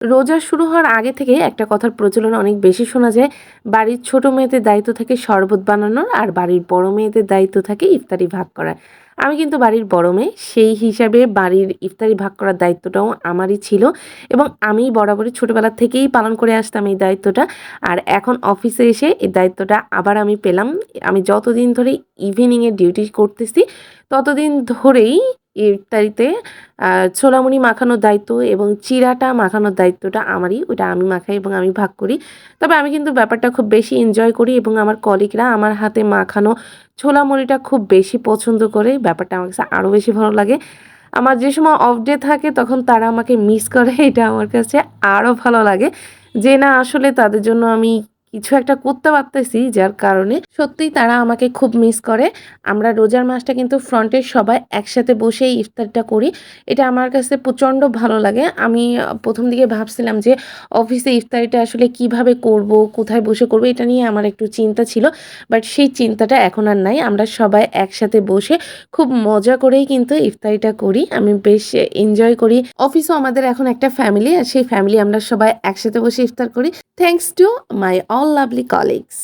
রোজা শুরু হওয়ার আগে থেকে একটা কথার প্রচলন অনেক বেশি শোনা যায়। বাড়ির ছোট মেয়েদের দায়িত্ব থাকে শরবত বানানোর, আর বাড়ির বড় মেয়েদের দায়িত্ব থাকে ইফতারি ভাগ করার। আমি কিন্তু বাড়ির বড় মেয়ে, সেই হিসাবে বাড়ির ইফতারি ভাগ করার দায়িত্বটাও আমারই ছিল এবং আমি বরাবরই ছোটবেলা থেকেই পালন করে আসতাম এই দায়িত্বটা। আর এখন অফিসে এসে এই দায়িত্বটা আবার আমি পেলাম। আমি যতদিন ধরে ইভিনিংয়ে ডিউটি করতেছি, ততদিন ধরেই ইফতারিতে ছোলা মুড়ি মাখানোর দায়িত্ব এবং চিড়াটা মাখানোর দায়িত্বটা আমারই। ওটা আমি মাখাই এবং আমি ভাগ করি। তবে আমি কিন্তু ব্যাপারটা খুব বেশি এনজয় করি এবং আমার কলিগরা আমার হাতে মাখানো ছোলা মুড়িটা খুব বেশি পছন্দ করে। ব্যাপারটা আমার কাছে আরও বেশি ভালো লাগে। আমার যে সময় অফ ডে থাকে তখন তারা আমাকে মিস করে, এটা আমার কাছে আরও ভালো লাগে যে না আসলে তাদের জন্য আমি কিছু একটা করতে পারতেছি, যার কারণে সত্যিই তারা আমাকে খুব মিস করে। আমরা রোজার মাসটা কিন্তু ফ্রন্টের সবাই একসাথে বসেই ইফতারটা করি। এটা আমার কাছে প্রচণ্ড ভালো লাগে। আমি ১ম দিকে ভাবছিলাম যে অফিসে ইফতারিটা আসলে কিভাবে করব, কোথায় বসে করব, এটা নিয়ে আমার একটু চিন্তা ছিল। বাট সেই চিন্তাটা এখন আর নাই। আমরা সবাই একসাথে বসে খুব মজা করেই কিন্তু ইফতারিটা করি। আমি বেশ এনজয় করি। অফিসেও আমাদের এখন একটা ফ্যামিলি, আর সেই ফ্যামিলি আমরা সবাই একসাথে বসে ইফতার করি। Thanks to my all lovely colleagues.